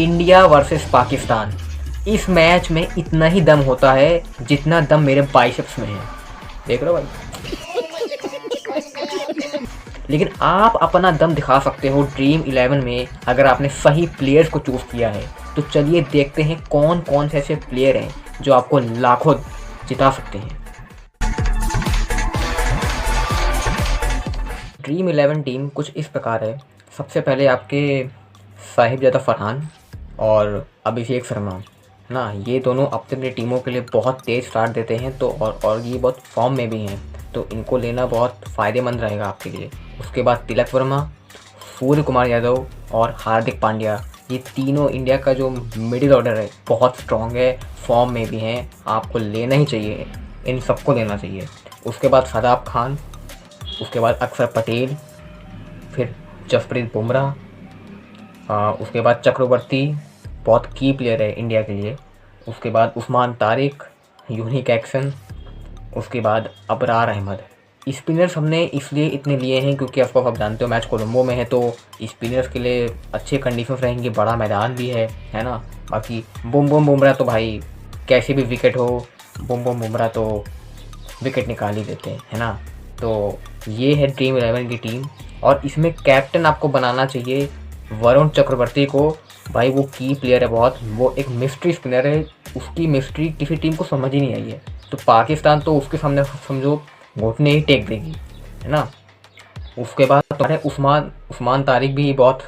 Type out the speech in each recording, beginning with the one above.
India versus Pakistan. इस match में इतना ही दम होता है जितना दम मेरे बाइसेप्स में है। देख रहे हो भाई। लेकिन आप अपना दम दिखा सकते हो ड्रीम 11 में अगर आपने सही प्लेयर्स को चूज़ किया है। तो चलिए देखते हैं कौन कौन से ऐसे प्लेयर हैं जो आपको लाखों जिता सकते हैं। ड्रीम 11 टीम कुछ इस प्रकार है। सबसे पहले आपके साहिबजादा फरहान और अभिषेक शर्मा ना, ये दोनों अपनी अपनी टीमों के लिए बहुत तेज़ स्टार्ट देते हैं। तो और ये बहुत फॉर्म में भी हैं, तो इनको लेना बहुत फ़ायदेमंद रहेगा आपके लिए। उसके बाद तिलक वर्मा, सूर्य कुमार यादव और हार्दिक पांड्या, ये तीनों इंडिया का जो मिडिल ऑर्डर है बहुत स्ट्रॉन्ग है, फॉर्म में भी हैं, आपको लेना ही चाहिए, इन सबको लेना चाहिए। उसके बाद शादाब खान, उसके बाद अक्षर पटेल, फिर जसप्रीत बुमराह, उसके बाद चक्रवर्ती, बहुत की प्लेयर है इंडिया के लिए। उसके बाद उस्मान तारिक, यूनिक एक्शन। उसके बाद अबरार अहमद। स्पिनर्स हमने इसलिए इतने लिए हैं क्योंकि ऑफकोर्स आप जानते हो मैच कोलंबो में है, तो स्पिनर्स के लिए अच्छे कंडीशंस रहेंगे, बड़ा मैदान भी है ना। बाकी बुम बुमराह तो भाई कैसे भी विकेट हो, बुम बुमराह तो विकेट निकाल ही देते हैं, है ना। तो ये है ड्रीम 11 की टीम। और इसमें कैप्टन आपको बनाना चाहिए वरुण चक्रवर्ती को। भाई वो की प्लेयर है बहुत, वो एक मिस्ट्री स्पिनर है, उसकी मिस्ट्री किसी टीम को समझ ही नहीं आई है। तो पाकिस्तान तो उसके सामने समझो घुटने ही टेक देगी, है ना। उसके बाद तो उस्मान तारिक भी बहुत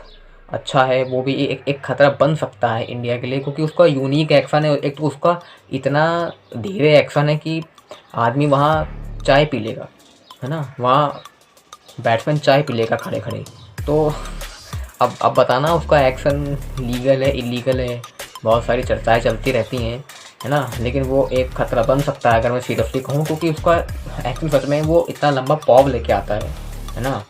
अच्छा है, वो भी एक खतरा बन सकता है इंडिया के लिए क्योंकि उसका यूनिक एक्शन है। एक तो उसका इतना धीरे एक्शन है कि आदमी वहाँ चाय पी लेगा, है ना, वहाँ बैट्समैन चाय पी लेगा खड़े खड़े। तो अब बताना उसका एक्शन लीगल है इलीगल है, बहुत सारी चर्चाएं चलती रहती हैं, है ना। लेकिन वो एक खतरा बन सकता है अगर मैं सीरियसली कहूँ, क्योंकि उसका एक्शन सच में वो इतना लंबा पॉब लेके आता है ना।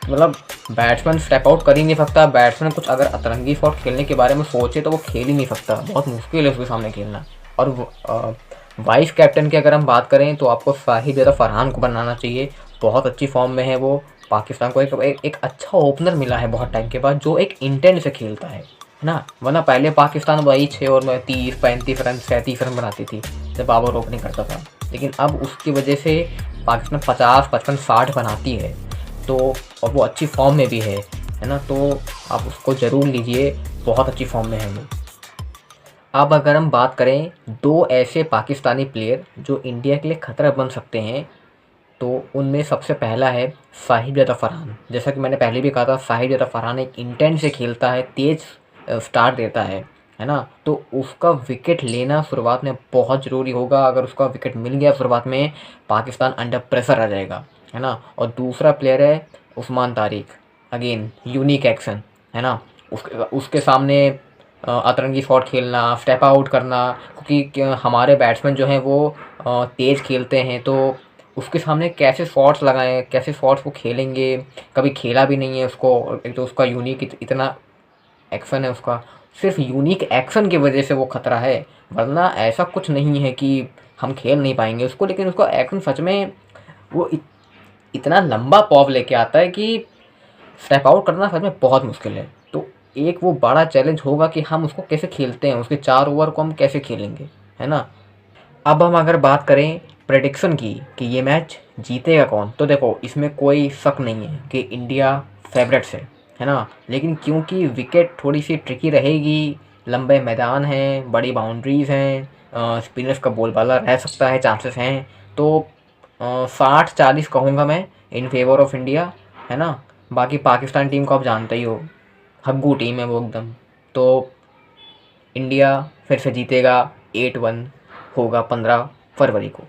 मतलब बैट्समैन स्टेप आउट कर ही नहीं सकता। बैट्समैन कुछ अगर अतरंगी शॉट खेलने के बारे में सोचे तो वो खेल ही नहीं सकता, बहुत मुश्किल है उसके सामने खेलना। और वाइस कैप्टन की अगर हम बात करें तो आपको साहिबजादा फरहान को बनाना चाहिए, बहुत अच्छी फॉर्म में है वो। पाकिस्तान को एक अच्छा ओपनर मिला है बहुत टाइम के बाद, जो एक इंटेंट से खेलता है ना। वरना पहले पाकिस्तान वही 6 ओवर में 30-35 रन 37 रन बनाती थी जब बाबर ओपनिंग करता था। लेकिन अब उसकी वजह से पाकिस्तान 50-55-60 बनाती है। तो और वो अच्छी फॉर्म में भी है ना। तो आप उसको ज़रूर लीजिए, बहुत अच्छी फॉर्म में है वो। अब अगर हम बात करें दो ऐसे पाकिस्तानी प्लेयर जो इंडिया के लिए ख़तरा बन सकते हैं, तो उनमें सबसे पहला है साहिबजादा फरहान। जैसा कि मैंने पहले भी कहा था, साहिबजादा फरहान एक इंटेंट से खेलता है, तेज़ स्टार्ट देता है ना। तो उसका विकेट लेना शुरुआत में बहुत ज़रूरी होगा। अगर उसका विकेट मिल गया शुरुआत में, पाकिस्तान अंडर प्रेशर आ जाएगा, है ना। और दूसरा प्लेयर है Usman Tariq, again unique action, है ना। उसके सामने अतरंगी शॉट खेलना, स्टेप आउट करना, क्योंकि हमारे बैट्समैन जो हैं वो तेज़ खेलते हैं, तो उसके सामने कैसे शॉट्स लगाएं, कैसे शॉट्स वो खेलेंगे, कभी खेला भी नहीं है उसको। एक तो उसका यूनिक इतना एक्शन है, उसका सिर्फ यूनिक एक्शन की वजह से वो खतरा है, वरना ऐसा कुछ नहीं है कि हम खेल नहीं पाएंगे उसको। लेकिन उसका एक्शन सच में वो इतना लंबा पॉप लेके आता है कि स्टेप आउट करना सच में बहुत मुश्किल है। तो एक वो बड़ा चैलेंज होगा कि हम उसको कैसे खेलते हैं, उसके 4 ओवर को हम कैसे खेलेंगे, है ना। अब हम अगर बात करें प्रेडिक्शन की कि ये मैच जीतेगा कौन, तो देखो इसमें कोई शक नहीं है कि इंडिया फेवरेट्स है ना। लेकिन क्योंकि विकेट थोड़ी सी ट्रिकी रहेगी, लंबे मैदान हैं, बड़ी बाउंड्रीज़ हैं, स्पिनर्स का बोलबाला रह सकता है, चांसेस हैं। तो 60-40 कहूँगा मैं इन फेवर ऑफ इंडिया, है ना। बाकी पाकिस्तान टीम को आप जानते ही हो, हग्गू टीम है वो एकदम। तो इंडिया फिर से जीतेगा, 8-1 होगा 15 फरवरी को।